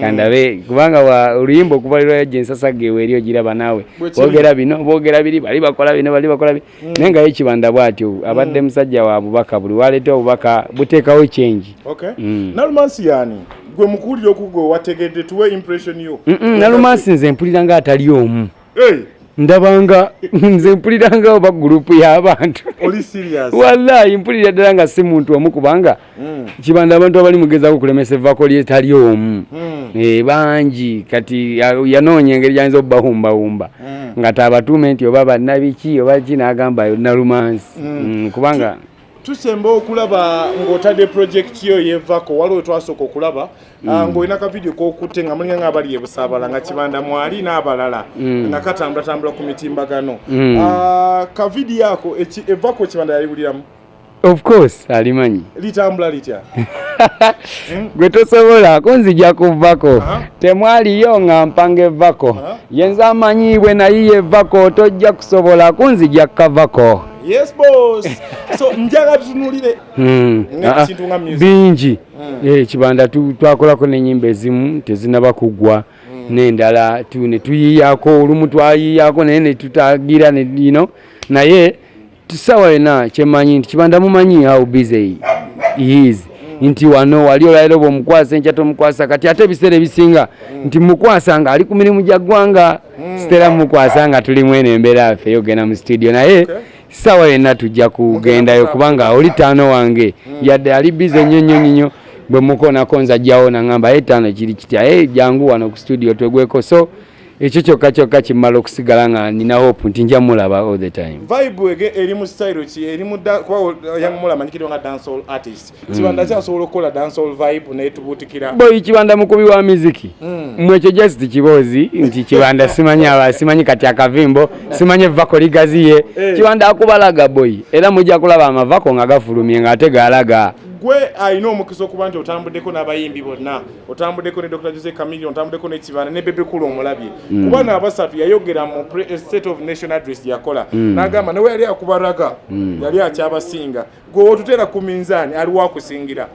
kandabe kubanga wa Oluyimba okubalirwa yagensasa gewe eriyo giraba nawe bogera bino bogera biri bali bakola bino bali bakola nenga ekibanda bwatyo abadde musajja wa Abubaka buli waleeta obubaka buteekawo change. Okay. Nalumansi yani gwe mukulira okugwe wategedde tuwe impression yo. Nalumansi nze mpulira nga atali omu. Hey. Ndabanga nze mpulira nga oba group y'abantu. Oli serious? Wallahi mpulira ddala nga si muntu omu kubanga kibanda abantu abali mugezaako kulemesa evako lyetali omu. Bangi kati yanoonya engeri yanza obbahumba nga tabatume nti oba bannabiki oba kinagamba Nalumansi kubanga tusemba okulaba ng'otadde project yo yevako waliwo twasooka okulaba ng'olina ka video k'okutte nga mulinga nga abali ebusaabala nga kibanda mwali n'abalala nga katambula ku mitimbagano ka video ako evako kibanda yaliwuliramu. Of course alimanyi litambula litya gwe tosobola kunzija kuvako temwaliyo nga mpange evako yenza amanyibwe naye evako tojja kusobola kunzija kavako. Yes boss. So njaga tunulire kintu nga music bingi kibanda twakolako n'ennyimba ezimu tezinaba kugwa n'endala ne tuyiyako olumu twayiyako naye ne tutagira ne dino naye tusawa yona kyemanyi nti kibanda mumanyi how busy he is nti wano wali olwairo bomukwasa enchato mukwasa kati ate ebiseera ebisinga nti mukwasa nga ali ku mirimu gya ggwanga sitera mukwasa nga tuli mwene embeera affe yogenda mu studio naye sawa yona tujja kugendayo kubanga oli taano wange yadde ali busy nnyo bwe mukonako nzajjawo nangamba etaano kiri kitya jangu wano ku studio twegweko so ekyo kyokka kimala okusigala nga nina hope nti nja mulaba all the time. Vibe eri mu style ki eri mu kwa yang mulaba nikiro nga dancehall artist kibanda kyasobola okukola dancehall vibe naye tubutikira boy kibanda mukubi wa muziki mwekyo just kibozi nti kibanda simanyi kati akavimbo simanyi vako ligaziye kibanda akubalaga boy era mujja kulaba amavako nga gafulumye nga ate galaga gwe ayina omukisa okuba nti otambuddeko n'abayimbi bonna otambuddeko ne Dr. Jose Chameleone otambuddeko ne Kibanda ne Bebe Kulu omulabye kubana abasatu yayogera mu State of Nation address yakola n'agamba nawe yali akubaraga yali akyabasinga gwe otutera ku minzaani aliwo akusingira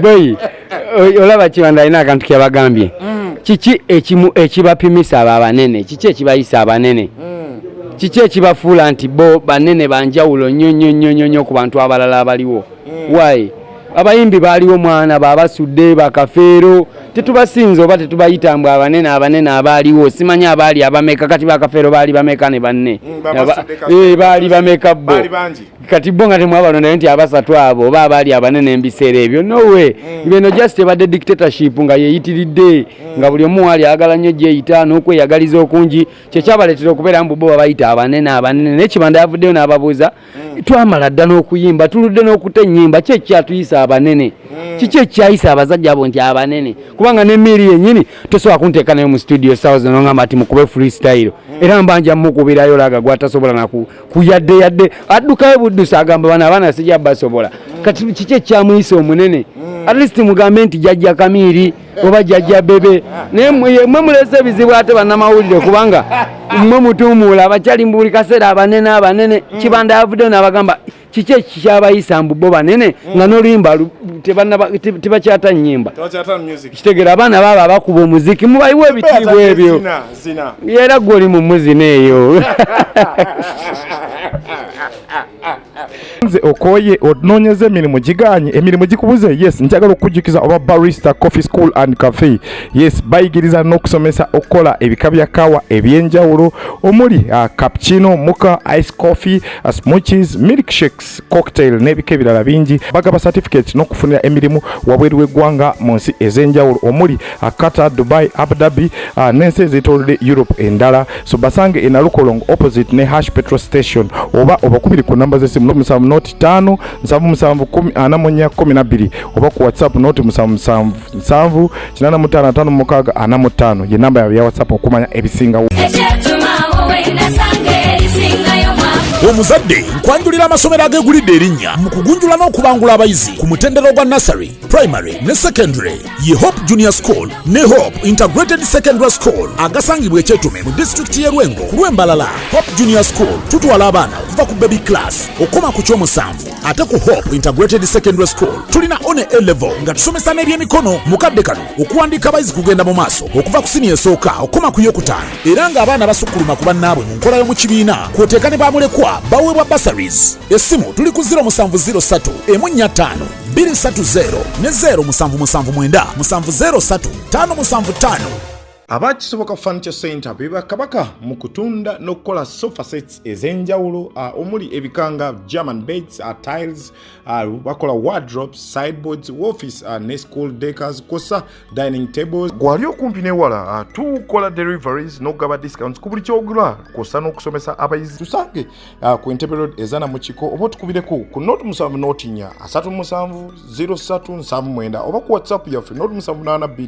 boy olaba Kibanda alina akantu kyabagambye kiki ekimu ekibapimisa abo abanene kiki ekibayisa abanene kiki ekibafuula nti bo banene banjawulo nnyo ku bantu abalala abaliwo why abayimbi baaliwo mwana babasudde bakafeero tetubasinze oba tetubayitambwe abanene abaaliwo simanya abaali abameka kati bakafeero baali bameka ne banne baali bameka bo kati bo nga temwabalonda nti abasatu abo oba abaali abanene embiseera ebyo nowe bino just ebadde dictatorship nga yeyitiridde nga buli omu waali ayagala nnyo gyeyita n'okweyagaliza okungi kyekyabaleetera okubeera mu bo babayita abanene naye Kibanda yavuddeyo n'ababuuza twamala dda n'okuyimba tuludde n'okutta ennyimba ki ekyatuyisa abanene kiki ekyayisa abazajja abo nti abanene kubanga n'emmiri yennyini tosobola kunteeka nayo mu studio south n'ongamba ati mukube freestyle era mbanja mukubirayo laga gwatasobola nakuyadde addukayo buddusa agamba bana abaana sijja basobola kati kiki ekyamuyisa omunene at least mugambe nti jjajja Kamiri oba jjajja Bebe naye mwe mulese ebizibu ate bannamawulire kubanga mwe mutuumuula abakyali mu buli kaseera abanene Kibanda yavuddeyo n'abagamba kiki ekyabayisa mbu bo banene nga n'Oluyimba tebakyata nnyimba kitegeera abaana baabo abakuba omuziki mubayiwa ebitiibwa ebyo era gwe oli mu muzina eyo nze okoye onoonyeza emirimu giganye emirimu gikubuze yes njagala okujjukiza oba barista coffee school and cafe yes bayigiriza n'okusomesa okukola ebika bya kawa ebyenjawulo omuli cappuccino mocha ice coffee smoothies milkshakes cocktail n'ebika ebirala bingi bagaba certificate n'okufunira emirimu wabweru w'eggwanga mu nsi ez'enjawulo omuli Qatar, Dubai, Abu Dhabi n'ensi ez'etoolodde Europe endala so basange e Nalukolong opposite ne Hash petrol station oba obakubiri ku namba z'essimu n'omusanvu noti 5 771 oba ku WhatsApp noti 777 855 ye namba ya WhatsApp okumanya ebisingawo. Omuzadde nkwanjulira amasomero agegulidde erinnya mu kugunjula n'okubangula abayizi ku mutendera ogwa nursery, primary ne secondary ye Hope Junior School ne Hope Integrated Secondary School agasangibwa Ekyetume mu disitulikiti y'e Lwengo ku Lwembalala. Hope Junior School tutwala abaana okuva ku baby class okoma ku kyomusanvu, ate ku Hope Integrated Secondary School tulina one A level nga tusomesa n'ebyemikono mukadde kano okuwandiika abayizi kugenda mu maaso okuva ku siniya esooka okoma ku yokutaano, era ng'abaana basukkuluma ku bannaabwe mu nkola y'omu kibiina kw'oteeka ne bamulekwa baweebwa bursaries. Essimu tuli ku 0703 145 230 ne 0779 703 575. Abakisoboka Furniture Center beba kabaka mu kutunda n'okukola sofa sets ez'enjawulo omuli ebikanga German beds, tiles, bakola wardrobes, sideboards, office ne school decors, kosa dining tables. Gwali okumpi newala tukola deliveries n'ogaba discounts ku buli kyogula, kosa n'okusomesa abayizi. Tusange ku Entebbe Road ezana mu kiko oba tukubireko ku note 7 note 4 37 0379 oba ku WhatsApp yaffe note 782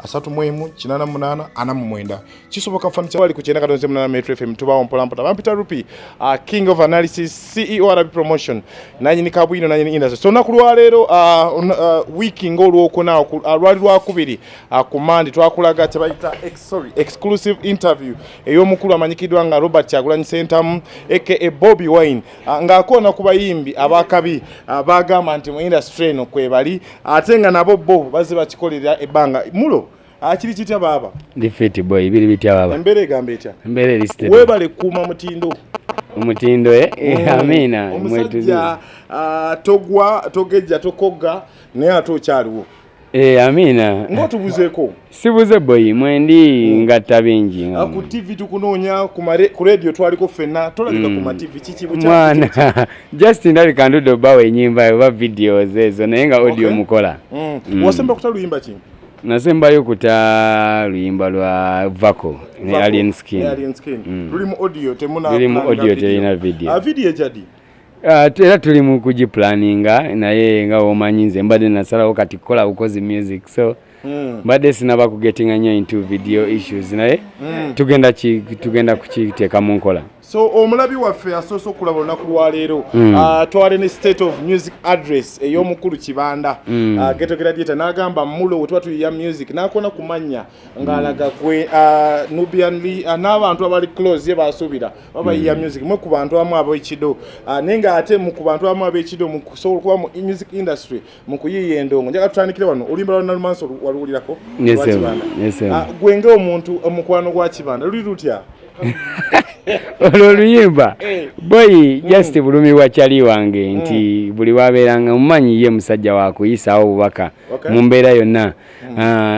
318 89 kisoboka Furniture wali ku 9 Metro FM tubawo mpolampola bampita rupi King of Analysis CEO Arabi Promotion nanyi ni kabwino nanyi ni industry. So nakulwa lero wiki ngolwokona lwali lwakubiri ku Monday twakulaga tebayita exclusive interview ey'omukulu amanyikidwa nga Robert Kyagulanyi Sentamu aka Bobby Wine ng'akona ku bayimbi abakabi bagamba nti mu industry eno kwebali ate nga nabo bo baze bakikolera ebbanga. Mulo akiri kitya baba defeat boy biri bitya baba embere gambe etya embere liste webale kuma mutindo omutindo amina omusajja togeja tokoga naye ate okyaliwo amina ngotubuzeeko sibuze boy mwendi ngatta bingi ku TV tukunoonya ku radio twaliko ffenna tolabika ku ma TV kikibu mwana just ndabika ndudo bawe enyimba oba videos ezo naye nga audio mukola wasemba kuta Oluyimba ki nasembayo kuta Oluyimba lwa Vako ne Alien Skin. Lulimu audio temuna telina video. Video jadi. Era tuli mu kugiplaninga naye nga omanyi nze mbadde nasalawo kati kola ukozi music so mbadde sinaba kugetinga nnyo into video issues naye tugenda kukiteeka mu nkola. So omulabi waffe asoose okulaba olunaku lwa leero twale ne state of music address ey'omukulu Kibanda getogera dieta n'agamba Mulo we tuba tuyiya music n'akona kumanya ng'alaga gwe Nubian Lee n'abantu abali close ye basuubira babayiya music mwe ku bantu abamu ab'ekido naye ng'ate mu ku bantu abamu ab'ekido mu kusobola okuba mu music industry mu kuyiiya endongo njagala tutandikire wano Oluyimba lwa Nalumansi waluwulirako gwe ng'omuntu omukwano gwa Kibanda luli lutya Oluyimba boy just bulumi wa chali wange nti buli waberanga mumanyi ye musajja wakuyisaawo obubaka mu mbeera yonna.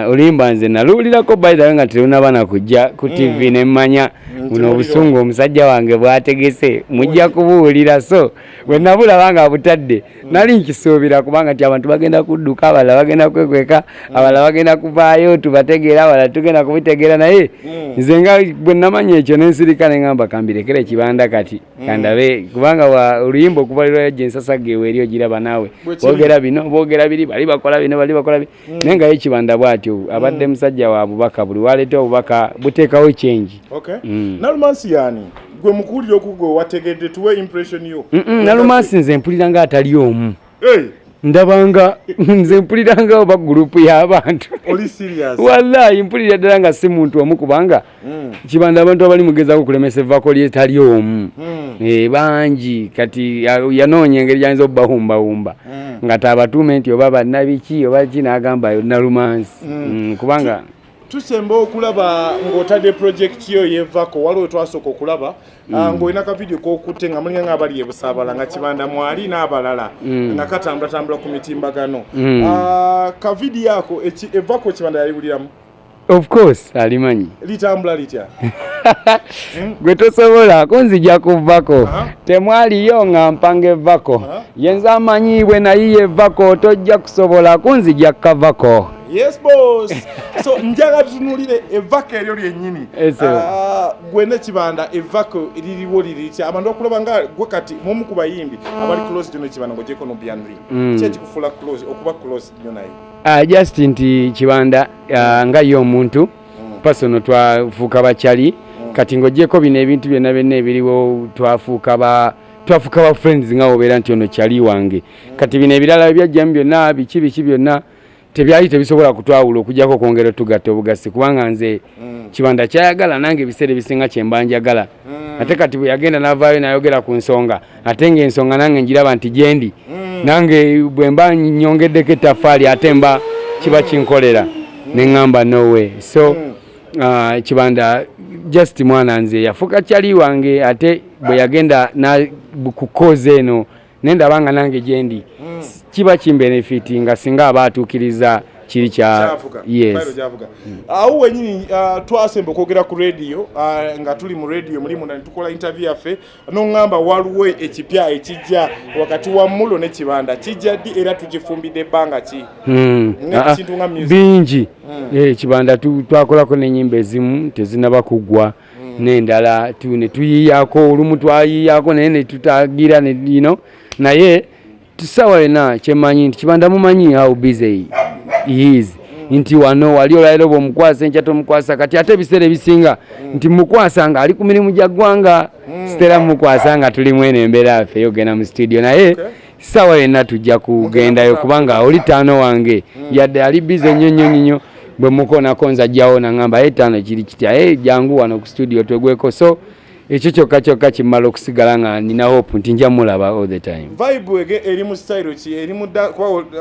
Oluyimba nze nalulirako bayita nga tulina bana kujja ku TV ne mmanya buno obusungu omusajja wange bwategese mujja kubuulira so bwe nabulabanga butadde nali nkisuubira kubanga nti abantu bagenda kudduka abalala bagenda kwekweka abalala bagenda kuvaayo tubategeera abalala tugenda kubitegeera naye nze nga bwe namanya ekyo n'ensirika ne ngamba kambirekera Ekibanda kati kandabe kubanga Oluyimba okubalirwa yajja ensasage eri ogiraba naawe boogera bino boogera biri bali bakola bino bali bakola bino naye nga Ekibanda bw'atyo abadde musajja wa bubaka buli waleeta obubaka buteekawo change. Nalumansi yani gwe mukulira okugwe wategedde tuwe impression yo Nalumansi nze mpulira nga atali omu ndabanga nze mpulira nga oba group y'abantu oli serious wallahi mpulira ddala nga si muntu omu kubanga Kibanda abantu abali mugezaako kulemesa Vako lye tali omu bangi kati yanoonya engeri gyayinza obbawumbawumba nga tabatume nti oba bannabiki oba kinagamba Nalumansi kubanga tusemba okulaba ng'otadde project yo yevako waliwo twasooka okulaba ng'olina ka video k'okutte nga mulinga ng'abali e Busaabala nga Kibanda mwali n'abalala nga katambula ku mitimbagano ka video ako evako Kibanda yaliwuliramu of course alimanyi litambula litya gwe tosobola kunzija kuvako temwaliyo nga mpange Vako yenza amanyiibwe nayiye Vako tojja kusobola kunzija kavako. Yes boss. So njaga tunulire evako eryo lyennyini gwene Kibanda evako liriwo liriti abantu okulaba nga gwe kati mumu ku bayimbi abali close to Kibanda ngo jeko no bianri kyechi kufula close okuba close nyo naye just nti Kibanda nga yo omuntu personal twafuuka bakyali kati ng'ogyeko bino ebintu byonna byonna ebiriwo twafuuka ba friends nga obeera nti ono kyali wange kati bino ebirala byajjamu byonna biki byonna tebyali tebisobola kutwawula okujjako okwongera tugatta obugasi kubanga nze kibanda kyayagala nange ebiseera ebisinga kyemba njagala ate kati bwe yagenda n'avaayo n'ayogera ku nsonga ate ng'ensonga nange njiraba nti gyendi nange bwe mba nyongeddeko ettaffaali ate mba kiba kinkolera ne ŋŋamba nowe so kibanda just mwana nze yafuuka kyali wange ate bwe yagenda ku koze eno nendabanga nange gyendi kiba kimbenefiti nga singa aba atuukiriza kiri kya yes awo wenyini twasemba okwogera ku radio nga tuli mu radio mulimu na tukola interview yaffe n'oŋŋamba waliwo ekipya ekijja wakati wa Mulo ne Kibanda kijja ddi era tukifumbidde ebbanga ki n'ekintu nga music bingi Kibanda twakolako n'ennyimba ezimu tezinaba kuggwa n'endala ne tuyiyaako olumu twayiyaako naye ne tutagira ne naye tusawa yonna kyemanyi nti Kibanda mumanyi how busy he is nti wano wali olwairo bw'omukwasa enkya tomukwasa kati ate ebiseera ebisinga nti mukwasa nga ali ku mirimu gya ggwanga sitera mukwasa nga tuli mwene embeera yaffe yogenda mu studio naye sawa yonna tujja kugendayo kubanga oli taano wange yadde ali busy nnyo bwe mukonako nzajjawo naŋŋamba etaano kiri kitya jangu wano ku studio twegweko so ekyo kyokka kimala okusigala nga nina hope nti nja mulaba all the time vibe eri mu style ki eri mu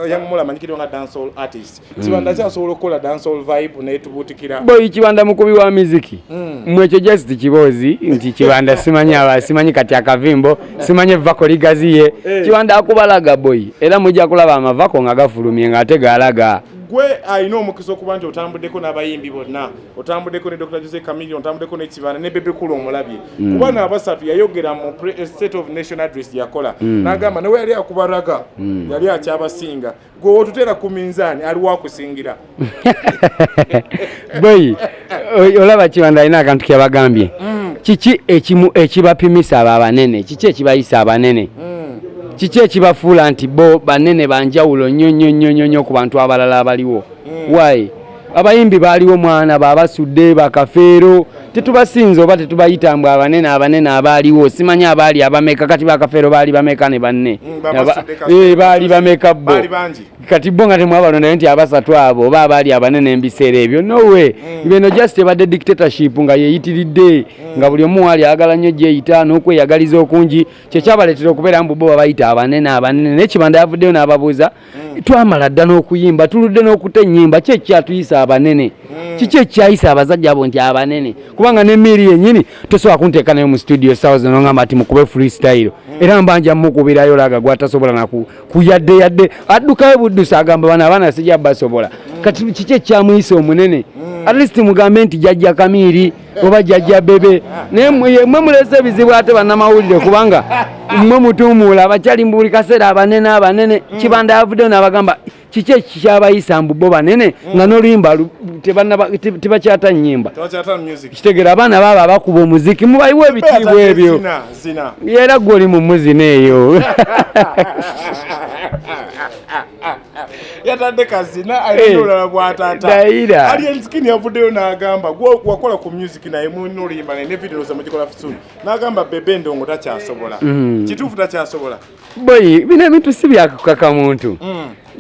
young Mulo amanyikirwa nga dancehall artist Kibanda kyasobola okukola dancehall vibe naye tubuutikira boy Kibanda mukubi wa muziki mwekyo just kiboozi nti Kibanda simanyi kati akavimbo simanyi vako ligaziye Kibanda akubalaga boy era mujja kulaba amavako nga gafulumye nga ate gaalaga gwe ayina omukisa okuba nti otambuddeko n'abayimbi bonna otambuddeko ne Dr. Jose Chameleone otambuddeko ne Kibanda ne Bebe Kulu omulabye kuba n'abasatu yayogera mu state of national address yakola n'agamba nawe yali akubaraga yali akyabasinga gwe otutera ku minzaani aliwo akusingira boy olaba Kibanda alina akantu kyabagambye kiki ekimu ekibapimisa abo abanene kiki ekibayisa abanene kiki ekibafuula nti bo banene banjawulo nnyo ku bantu abalala abaliwo why abayimbi baaliwo mwana babasudde bakafeero tetubasinza oba tetubayita mbwe abanene abaaliwo simanyi abaali abameka kati bakafeero baali bameka ne banne baali bameka bo kati bo nga temwabalonda nti abasatu abo oba abaali abanene ebiseera ebyo nowe bino just ebadde dictatorship nga yeyitiridde nga buli omu waali ayagala nnyo gyeyita n'okweyagaliza okungi kyekyabaleetera okubeera mbu bo babayita abanene naye Kibanda yavuddeyo n'ababuuza twamala dda n'okuyimba tuludde n'okutta ennyimba ki ekyatuyisa abanene kiki ekyayisa abazajja abo nti abanene kubanga n'emmiri yennyini tosobola kunteeka nayo mu studio sawa zino ngamba ati mukube freestyle era mbanja mukubirayo laga gwatasobola na kuyadde addukayo buddusa agamba bana abaana sijja basobola kati kiki ekyamuyisa omunene at least mugambe nti jajja Kamiri oba jajja Bebe naye mwe mulese ebizibu ate bannamawulire kubanga mwe mutuumuula abakyali mu buli kaseera abanene Kibanda yavuddeyo n'abagamba kiki ekyabayisa mbu bo banene nga n'oluyimba tebakyata nnyimba kitegeera abaana baabo abakuba omuziki mubayiwa ebitiibwa ebyo era gwe oli mu muzina eyo yatadde kazina alina olulala bw'ataata ali enzikini yavuddeyo n'agamba gwe wakola ku music naye n'oluyimba naye ne video ze mugikola soon n'agamba Bebe ndongo takyasobola kituufu takyasobola boyi bino ebintu si byakukaka muntu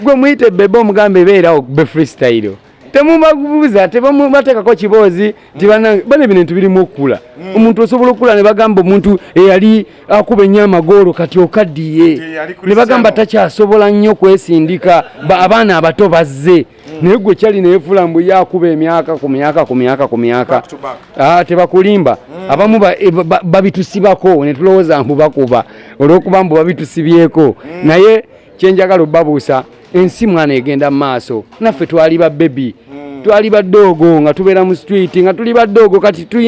gwe muyite Bebe omugambe beerawo be freestyle temubabuuza tebamubateekako kiboozi bane bino bintu birimu okukula omuntu osobola okukula ne bagamba omuntu eyali akuba ennyo amagoolo kati okaddiye ne bagamba takyasobola nnyo kwesindika abaana abato bazze naye gwe kyali neyefuula mbu yakuba emyaka ku myaka tebakulimba abamu babitusibako ne tulowooza mbu bakuba olw'okuba mbu babitusibyeko naye kyenjagala obbabuusa ensi mwana egenda mu maaso naffe twali ba bebi twali badoogo nga tubeera mu street nga tuli badoogo kati